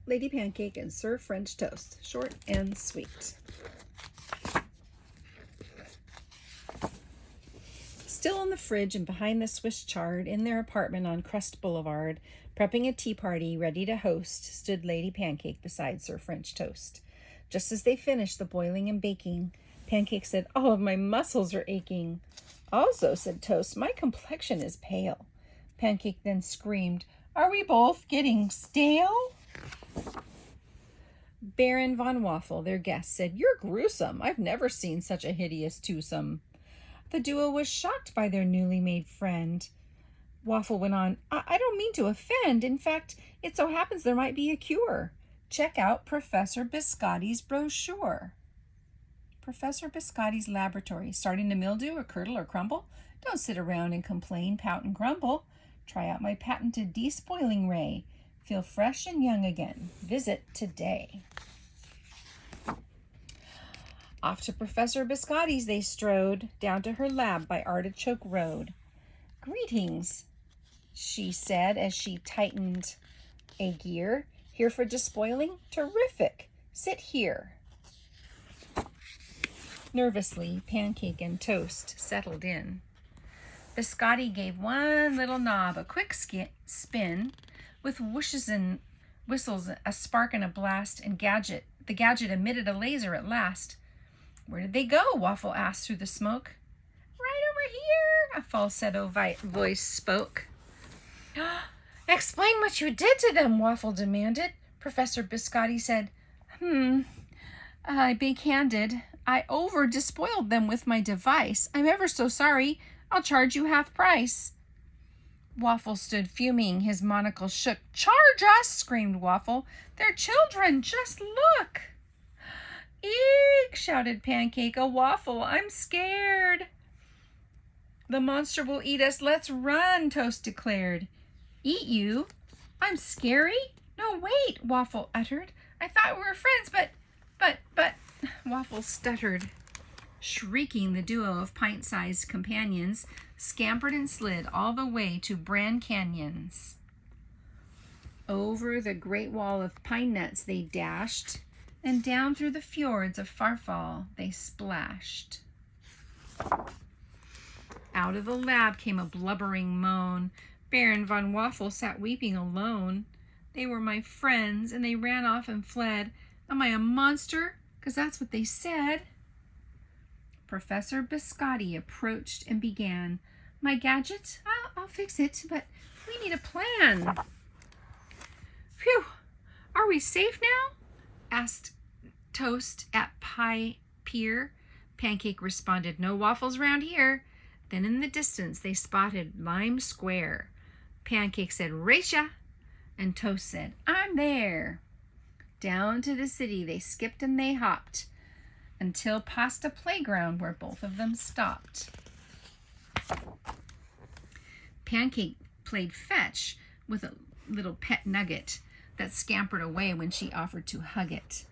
Lady Pancake and serve French toast. Short and sweet. Still in the fridge and behind the Swiss chard, in their apartment on Crest Boulevard, prepping a tea party ready to host, stood Lady Pancake beside Sir French Toast. Just as they finished the boiling and baking, Pancake said, "All of my muscles are aching." "Also," said Toast, "my complexion is pale." Pancake then screamed, "Are we both getting stale?" Baron von Waffle, their guest, said, "You're gruesome. I've never seen such a hideous twosome." The duo was shocked by their newly made friend. Waffle went on, I don't mean to offend. In fact, it so happens there might be a cure. Check out Professor Biscotti's brochure." Professor Biscotti's laboratory. Starting to mildew or curdle or crumble? Don't sit around and complain, pout and grumble. Try out my patented despoiling ray. Feel fresh and young again. Visit today. Off to Professor Biscotti's they strode, down to her lab by Artichoke Road. "Greetings," she said as she tightened a gear. "Here for despoiling? Terrific. Sit here." Nervously, Pancake and Toast settled in. Biscotti gave one little knob a quick spin, with whooshes and whistles, a spark and a blast, and the gadget emitted a laser at last. "Where did they go?" Waffle asked through the smoke. "Right over here," a falsetto voice spoke. "Explain what you did to them," Waffle demanded. Professor Biscotti said, "I be candid. I over-despoiled them with my device. I'm ever so sorry. I'll charge you half price." Waffle stood fuming. His monocle shook. "Charge us!" screamed Waffle. "They're children. Just look." "Eek!" shouted Pancake. "A waffle. I'm scared." "The monster will eat us. Let's run," Toast declared. "Eat you? I'm scary? No, wait," Waffle uttered. "I thought we were friends, but, Waffle stuttered. Shrieking, the duo of pint-sized companions scampered and slid all the way to Bran Canyons. Over the great wall of pine nuts they dashed, and down through the fjords of Farfall they splashed. Out of the lab came a blubbering moan. Baron von Waffle sat weeping alone. "They were my friends, and they ran off and fled. Am I a monster? 'Cause that's what they said." Professor Biscotti approached and began, "My gadget? I'll fix it, but we need a plan." "Phew! Are we safe now?" asked Toast at Pie Pier. Pancake responded, "No waffles round here." Then in the distance they spotted Lime Square. Pancake said, "Race ya!" and Toast said, "I'm there." Down to the city they skipped and they hopped, until past a playground where both of them stopped. Pancake played fetch with a little pet nugget that scampered away when she offered to hug it.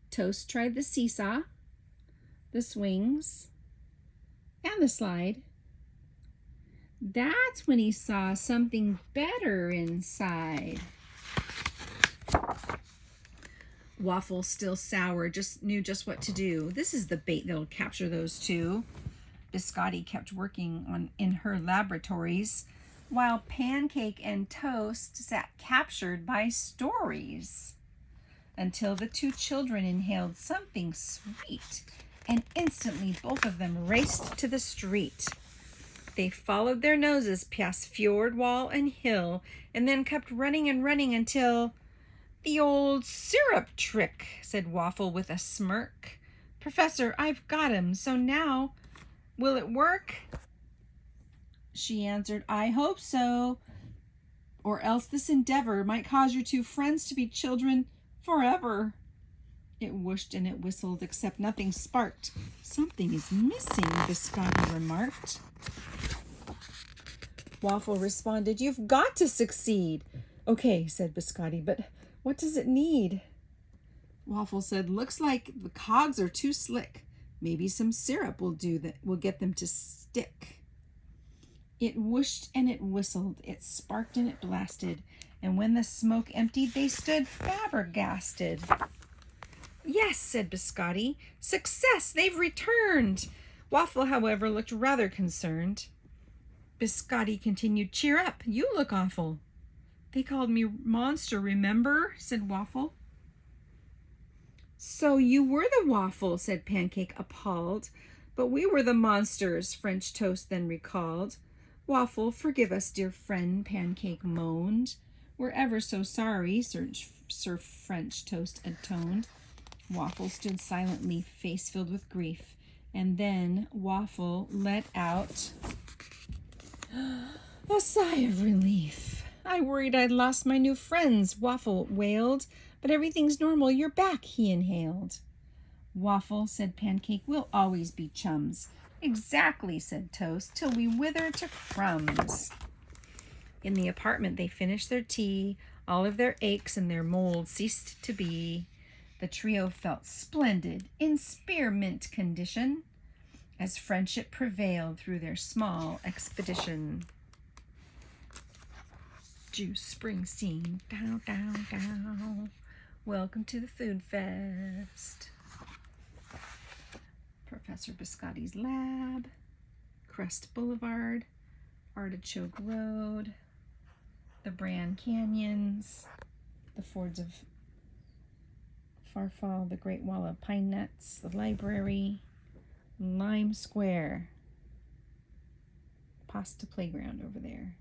Toast tried the seesaw, the swings, and the slide. That's when he saw something better inside. Waffle, still sour, knew just what to do. This is the bait that'll capture those two. Biscotti kept working in her laboratories, while Pancake and Toast sat captured by stories, until the two children inhaled something sweet, and instantly both of them raced to the street. They followed their noses past fjord, wall, and hill, and then kept running and running until... "The old syrup trick," said Waffle with a smirk. "Professor, I've got him, so now, will it work?" She answered, "I hope so, or else this endeavor might cause your two friends to be children forever." It whooshed and it whistled, except nothing sparked. "Something is missing," Biscotti remarked. Waffle responded, "You've got to succeed." "Okay," said Biscotti, "but what does it need?" Waffle said, "Looks like the cogs are too slick. Maybe some syrup will do that. Will get them to stick." It whooshed and it whistled. It sparked and it blasted. And when the smoke emptied, they stood flabbergasted. Yes, said Biscotti. Success! They've returned! Waffle, however, looked rather concerned. Biscotti continued, Cheer up, you look awful. They called me monster, remember? Said Waffle. So you were the Waffle, said Pancake, appalled. But we were the monsters, French Toast then recalled. Waffle, forgive us, dear friend, Pancake moaned. We're ever so sorry, Sir French Toast atoned. Waffle stood silently, face filled with grief. And then Waffle let out a sigh of relief. I worried I'd lost my new friends, Waffle wailed. But everything's normal, you're back, he inhaled. Waffle, said Pancake, we'll always be chums. Exactly, said Toast, till we wither to crumbs. In the apartment they finished their tea. All of their aches and their mold ceased to be. The trio felt splendid, in spearmint condition, as friendship prevailed through their small expedition. Juice Springsteen, down, down, down. Welcome to the Food Fest. Professor Biscotti's Lab, Crest Boulevard, Artichoke Road, the Brand Canyons, the Fords of Farfall, the Great Wall of Pine Nuts, the library, Lime Square, Pasta Playground over there.